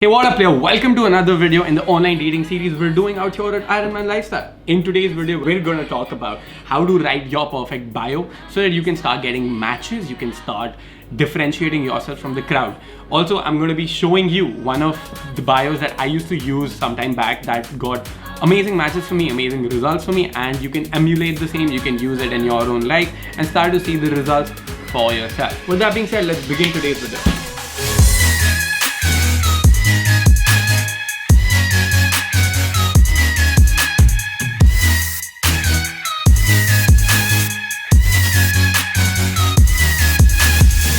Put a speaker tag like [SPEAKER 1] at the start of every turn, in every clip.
[SPEAKER 1] Hey, what up player? Welcome to another video in the online dating series we're doing out here at Iron Man Lifestyle. In today's video, we're going to talk about how to write your perfect bio so that you can start getting matches, you can start differentiating yourself from the crowd. Also, I'm going to be showing you one of the bios that I used to use some time back that got amazing matches for me, amazing results for me, and you can emulate the same, you can use it in your own life and start to see the results for yourself. With that being said, let's begin today's video.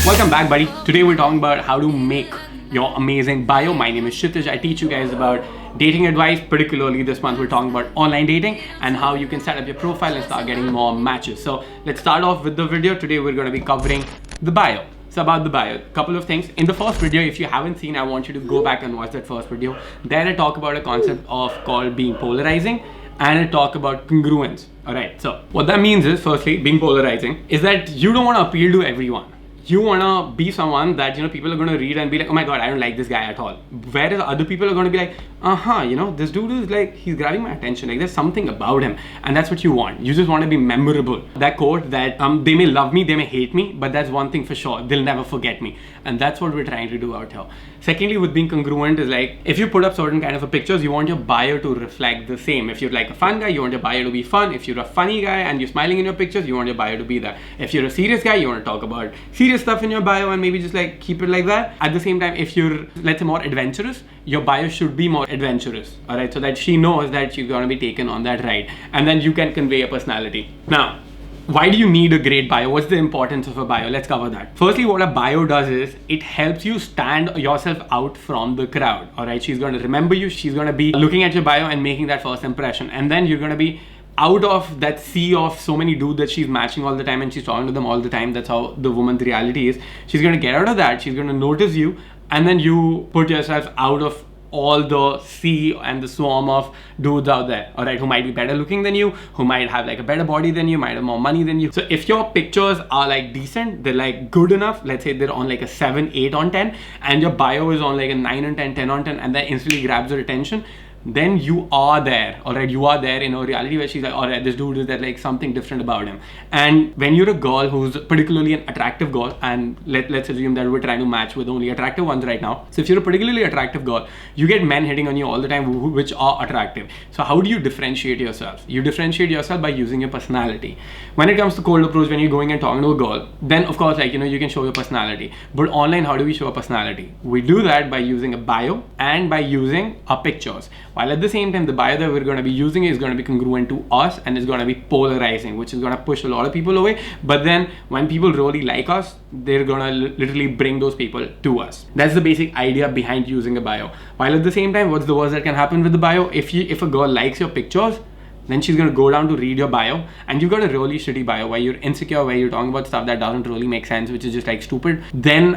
[SPEAKER 1] Welcome back, buddy. Today we're talking about how to make your amazing bio. My name is Kshitij. I teach you guys about dating advice. Particularly this month we're talking about online dating and how you can set up your profile and start getting more matches. So let's start off with the video. Today we're going to be covering the bio. So about the bio, couple of things. In the first video, if you haven't seen, I want you to go back and watch that first video. There I talk about a concept called being polarizing, and I talk about congruence. Alright, so what that means is, firstly, being polarizing is that you don't want to appeal to everyone. You want to be someone that, people are going to read and be like, oh my god, I don't like this guy at all. Whereas other people are going to be like, this dude is like, he's grabbing my attention. Like, there's something about him. And that's what you want. You just want to be memorable. That quote that they may love me, they may hate me, but that's one thing for sure. They'll never forget me. And that's what we're trying to do out here. Secondly, with being congruent is like, if you put up certain kind of pictures, you want your bio to reflect the same. If you're like a fun guy, you want your bio to be fun. If you're a funny guy and you're smiling in your pictures, you want your bio to be that. If you're a serious guy, you want to talk about serious stuff in your bio and maybe just like keep it like that. At the same time, if you're, let's say, more adventurous, your bio should be more adventurous, all right? So that she knows that she's going to be taken on that ride, and then you can convey a personality. Now, why do you need a great bio? What's the importance of a bio? Let's cover that. Firstly, what a bio does is it helps you stand yourself out from the crowd, all right? She's going to remember you. She's going to be looking at your bio and making that first impression, and then you're going to be out of that sea of so many dudes that she's matching all the time and she's talking to them all the time. That's how the woman's reality is. She's going to get out of that. She's going to notice you, and then you put yourself out of all the sea and the swarm of dudes out there, all right, who might be better looking than you, who might have like a better body than you, might have more money than you. So if your pictures are like decent, they're like good enough, let's say they're on like a 7, 8 on 10, and your bio is on like a 9 on 10, 10 on 10, and that instantly grabs your attention, then you are there, all right? You are there in a reality where she's like, all right, this dude is that like something different about him. And when you're a girl who's particularly an attractive girl, and let's assume that we're trying to match with only attractive ones right now. So if you're a particularly attractive girl, you get men hitting on you all the time which are attractive. So how do you differentiate yourself? You differentiate yourself by using your personality. When it comes to cold approach, when you're going and talking to a girl, then of course, like, you can show your personality. But online, how do we show a personality? We do that by using a bio and by using our pictures. While at the same time, the bio that we're going to be using is going to be congruent to us and is going to be polarizing, which is going to push a lot of people away. But then when people really like us, they're going to literally bring those people to us. That's the basic idea behind using a bio. While at the same time, what's the worst that can happen with the bio? If a girl likes your pictures, then she's going to go down to read your bio, and you've got a really shitty bio where you're insecure, where you're talking about stuff that doesn't really make sense, which is just like stupid, then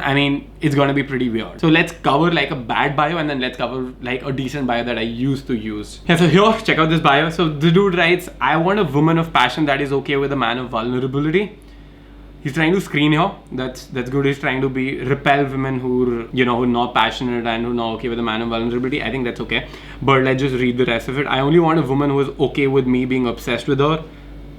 [SPEAKER 1] it's going to be pretty weird. So let's cover like a bad bio, and then let's cover like a decent bio that I used to use. Yeah, so here, check out this bio. So the dude writes, I want a woman of passion that is okay with a man of vulnerability. He's trying to screen here. That's good. He's trying to repel women who are not passionate and who are not okay with a man of vulnerability. I think that's okay. But let's just read the rest of it. I only want a woman who is okay with me being obsessed with her.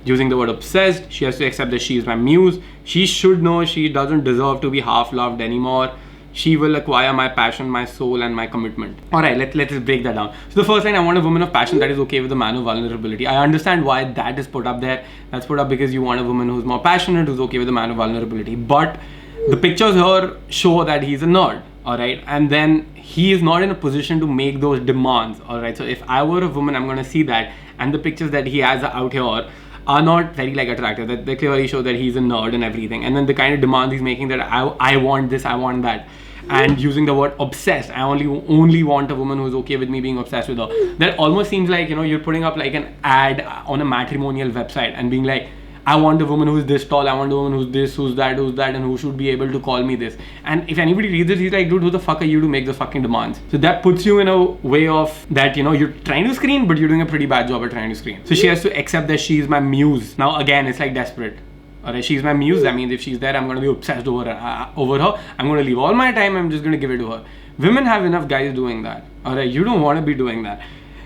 [SPEAKER 1] Using the word obsessed, she has to accept that she is my muse. She should know she doesn't deserve to be half loved anymore. She will acquire my passion, my soul, and my commitment. All right, let's just break that down. So the first line, I want a woman of passion that is okay with a man of vulnerability. I understand why that is put up there. That's put up because you want a woman who's more passionate, who's okay with a man of vulnerability. But the pictures here show that he's a nerd, all right? And then he is not in a position to make those demands, all right? So if I were a woman, I'm going to see that. And the pictures that he has out here are not very like attractive. That they clearly show that he's a nerd and everything. And then the kind of demands he's making, that I want this, I want that. And using the word obsessed, I only want a woman who's okay with me being obsessed with her. That almost seems like, you're putting up like an ad on a matrimonial website and being like, I want a woman who's this tall, I want a woman who's this, who's that, and who should be able to call me this. And if anybody reads this, he's like, dude, who the fuck are you to make those fucking demands? So that puts you in a way of that, you're trying to screen, but you're doing a pretty bad job at trying to screen. So she has to accept that she is my muse. Now again, it's like desperate. Alright, she's my muse. That means if she's there, I'm gonna be obsessed over her. I'm gonna leave all my time. I'm just gonna give it to her. Women have enough guys doing that. Alright, you don't want to be doing that.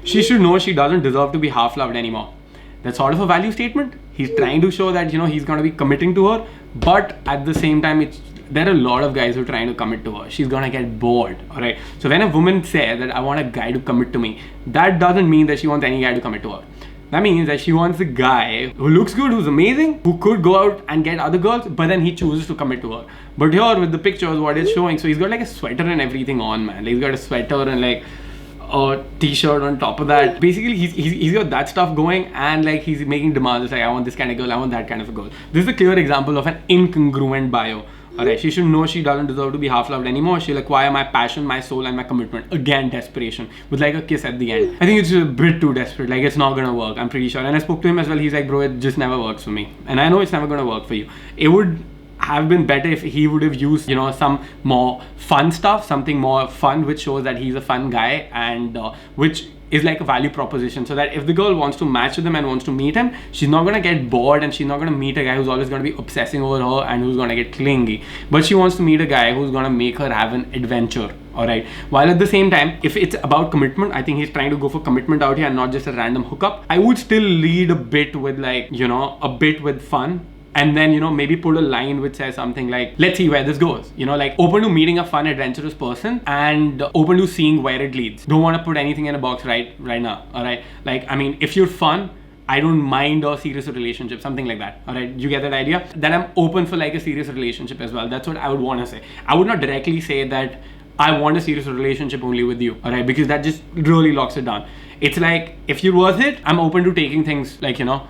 [SPEAKER 1] She should know she doesn't deserve to be half loved anymore. That's sort of a value statement. He's trying to show that, you know, he's gonna be committing to her, but at the same time, there are a lot of guys who are trying to commit to her. She's gonna get bored. Alright. So when a woman says that I want a guy to commit to me, that doesn't mean that she wants any guy to commit to her. That means that she wants a guy who looks good, who's amazing, who could go out and get other girls, but then he chooses to commit to her. But here with the pictures, what it's showing, so he's got like a sweater and everything on, man. Like, he's got a sweater and like a t-shirt on top of that. Basically, he's got that stuff going, and like he's making demands. It's like, I want this kind of girl, I want that kind of a girl. This is a clear example of an incongruent bio. Alright, she should know she doesn't deserve to be half loved anymore. She'll acquire my passion, my soul, and my commitment. Again, desperation. With like a kiss at the end. I think it's a bit too desperate. Like, it's not gonna work, I'm pretty sure. And I spoke to him as well. He's like, bro, it just never works for me. And I know it's never gonna work for you. It would have been better if he would have used, you know, some more fun stuff, something more fun, which shows that he's a fun guy, and which is like a value proposition, so that if the girl wants to match with him and wants to meet him, she's not gonna get bored, and she's not gonna meet a guy who's always gonna be obsessing over her and who's gonna get clingy. But she wants to meet a guy who's gonna make her have an adventure. Alright, while at the same time, if it's about commitment, I think he's trying to go for commitment out here and not just a random hookup. I would still lead a bit with, like, you know, a bit with fun. And then, you know, maybe put a line which says something like, let's see where this goes. You know, like, open to meeting a fun, adventurous person, and open to seeing where it leads. Don't want to put anything in a box right now. All right. Like, I mean, if you're fun, I don't mind a serious relationship, something like that. All right. You get that idea? Then I'm open for like a serious relationship as well. That's what I would want to say. I would not directly say that I want a serious relationship only with you. All right. Because that just really locks it down. It's like, if you're worth it, I'm open to taking things like, you know,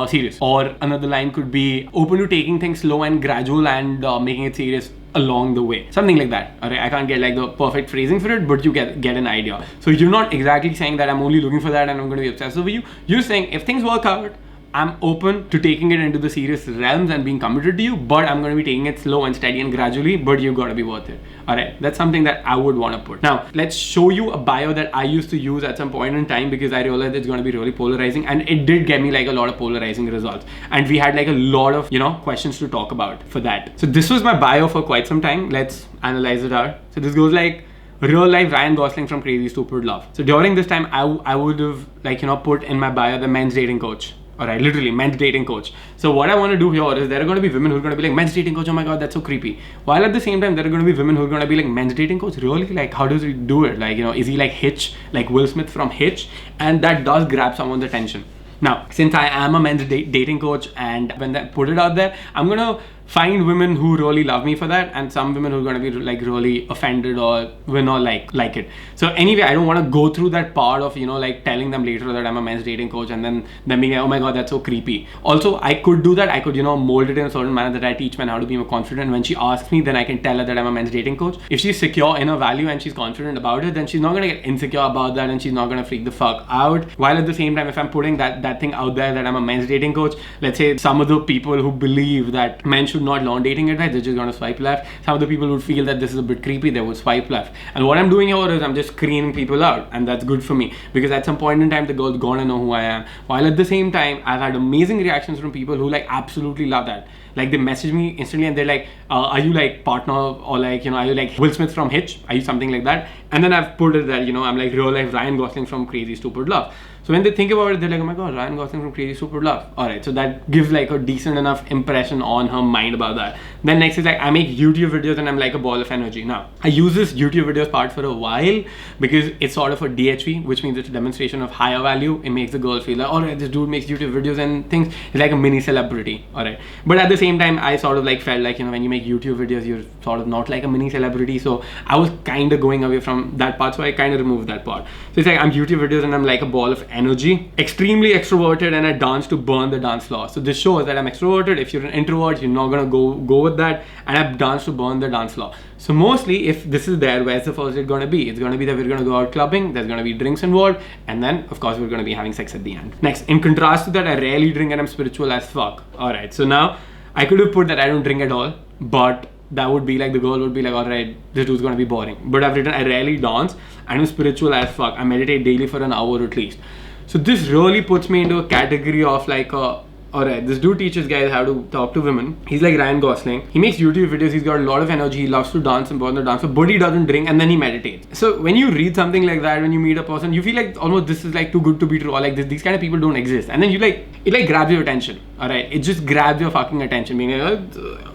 [SPEAKER 1] serious. Or another line could be open to taking things slow and gradual and making it serious along the way, something like that. Alright, I can't get like the perfect phrasing for it, but you get an idea. So you're not exactly saying that I'm only looking for that and I'm going to be obsessed with you. You're saying if things work out, I'm open to taking it into the serious realms and being committed to you, but I'm going to be taking it slow and steady and gradually, but you've got to be worth it. Alright, that's something that I would want to put. Now, let's show you a bio that I used to use at some point in time, because I realized it's going to be really polarizing, and it did get me like a lot of polarizing results. And we had like a lot of, you know, questions to talk about for that. So this was my bio for quite some time. Let's analyze it out. So this goes like, real life Ryan Gosling from Crazy Stupid Love. So during this time, I would have, like, you know, put in my bio the men's dating coach. Alright, literally, men's dating coach. So what I want to do here is there are going to be women who are going to be like, men's dating coach, oh my god, that's so creepy. While at the same time, there are going to be women who are going to be like, men's dating coach, really? Like, how does he do it? Like, you know, is he like Hitch, like Will Smith from Hitch? And that does grab someone's attention. Now, since I am a men's dating coach, and when I put it out there, I'm going to find women who really love me for that, and some women who are going to be like really offended or will not like it. So anyway, I don't want to go through that part of, you know, like telling them later that I'm a men's dating coach and then being like, oh my god, that's so creepy. Also, I could do that. I could, you know, mold it in a certain manner that I teach men how to be more confident. When she asks me, then I can tell her that I'm a men's dating coach. If she's secure in her value and she's confident about it, then she's not going to get insecure about that, and she's not going to freak the fuck out. While at the same time, if I'm putting that thing out there that I'm a men's dating coach, let's say some of the people who believe that men should not learn dating advice, they're just going to swipe left. Some of the people who feel that this is a bit creepy, they would swipe left. And what I'm doing here is I'm just screening people out, and that's good for me, because at some point in time the girl's gonna know who I am. While at the same time, I've had amazing reactions from people who like absolutely love that. Like, they message me instantly and they're like, are you like partner, or like, you know, are you like Will Smith from Hitch? Are you something like that? And then I've put it that, you know, I'm like real life Ryan Gosling from Crazy Stupid Love. So when they think about it, they're like, oh my god, Ryan Gosling from Crazy Stupid Love. Alright, so that gives like a decent enough impression on her mind about that. Then next is like, I make YouTube videos and I'm like a ball of energy. Now, I use this YouTube videos part for a while because it's sort of a DHV, which means it's a demonstration of higher value. It makes the girl feel like, alright, this dude makes YouTube videos and things. It's like a mini celebrity. Alright. But at the same time, I sort of like felt like, you know, when you make YouTube videos, you're sort of not like a mini celebrity. So I was kind of going away from that part. So I kind of removed that part. So it's like, I'm YouTube videos and I'm like a ball of energy, extremely extroverted, and I dance to burn the dance floor. So this shows that I'm extroverted. If you're an introvert, you're not gonna go with that. And I dance to burn the dance floor. So mostly, if this is there, where's the first date gonna be? It's gonna be that we're gonna go out clubbing, there's gonna be drinks involved, and then of course we're gonna be having sex at the end. Next, in contrast to that, I rarely drink and I'm spiritual as fuck. Alright, so now I could have put that I don't drink at all, but that would be like, the girl would be like, alright, this dude's gonna be boring. But I've written, I rarely dance and I'm spiritual as fuck. I meditate daily for an hour at least. So this really puts me into a category of like a Alright, this dude teaches guys how to talk to women. He's like Ryan Gosling. He makes YouTube videos. He's got a lot of energy. He loves to dance and burn the dancer, but he doesn't drink, and then he meditates. So when you read something like that, when you meet a person, you feel like almost this is like too good to be true, or like these kind of people don't exist. And then you like, it like grabs your attention. Alright, it just grabs your fucking attention. Meaning,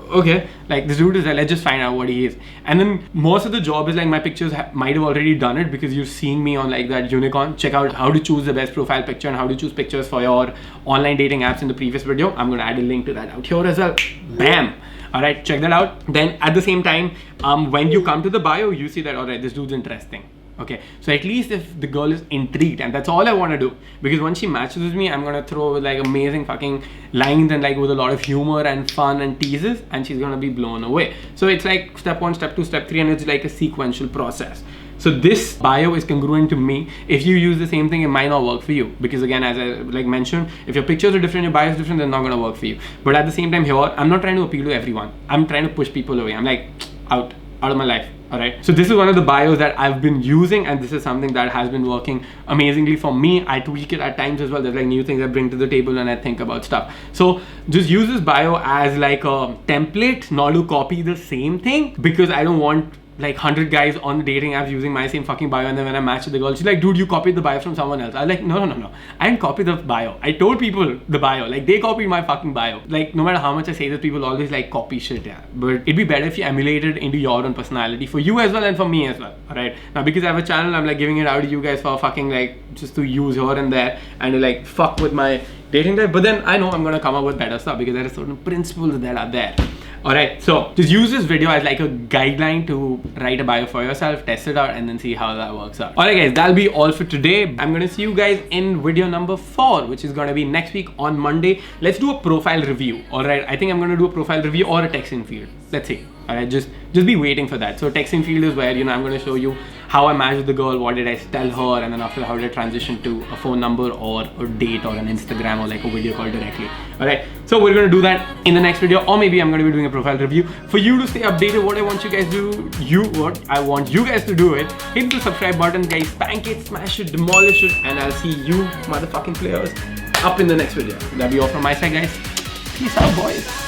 [SPEAKER 1] okay, like this dude is like, let's just find out what he is. And then most of the job is like my pictures might have already done it, because you're seeing me on like that unicorn. Check out how to choose the best profile picture and how to choose pictures for your online dating apps in the previous video. I'm gonna add a link to that out here as well. Bam. Alright, check that out. Then at the same time, when you come to the bio, you see that, alright, this dude's interesting. Okay, so at least if the girl is intrigued, and that's all I want to do, because once she matches with me, I'm gonna throw with like amazing fucking lines and like with a lot of humor and fun and teases, and she's gonna be blown away. So it's like step 1, step 2, step 3, and it's like a sequential process. So this bio is congruent to me. If you use the same thing, it might not work for you, because again, as I like mentioned, if your pictures are different, your bio is different, they're not gonna work for you. But at the same time here, I'm not trying to appeal to everyone. I'm trying to push people away. I'm like, out of my life. Alright, so this is one of the bios that I've been using, and this is something that has been working amazingly for me. I tweak it at times as well. There's like new things I bring to the table and I think about stuff. So just use this bio as like a template, not to copy the same thing, because I don't want like 100 guys on the dating apps using my same fucking bio, and then when I match with the girl, she's like, dude, you copied the bio from someone else. I was like, no, I didn't copy the bio. I told people the bio, like they copied my fucking bio. Like no matter how much I say this, people always like copy shit, yeah. But it'd be better if you emulated into your own personality, for you as well and for me as well. Alright, now because I have a channel, I'm like giving it out to you guys for fucking like just to use here and there and to like fuck with my dating life. But then I know I'm gonna come up with better stuff, because there are certain principles that are there. Alright, so just use this video as like a guideline to write a bio for yourself, test it out, and then see how that works out. Alright guys, that'll be all for today. I'm gonna see you guys in video number 4, which is gonna be next week on Monday. Let's do a profile review. Alright, I think I'm gonna do a profile review or a texting field. Let's see. Alright, just be waiting for that. So texting field is where, you know, I'm gonna show you how I matched with the girl, what did I tell her, and then after how did I transition to a phone number or a date or an Instagram or like a video call directly. Alright, so we're gonna do that in the next video, or maybe I'm gonna be doing a profile review. For you to stay updated, what I want you guys to do, what I want you guys to do it, hit the subscribe button, guys, spank it, smash it, demolish it, and I'll see you motherfucking players up in the next video. That'll be all from my side, guys. Peace out, boys.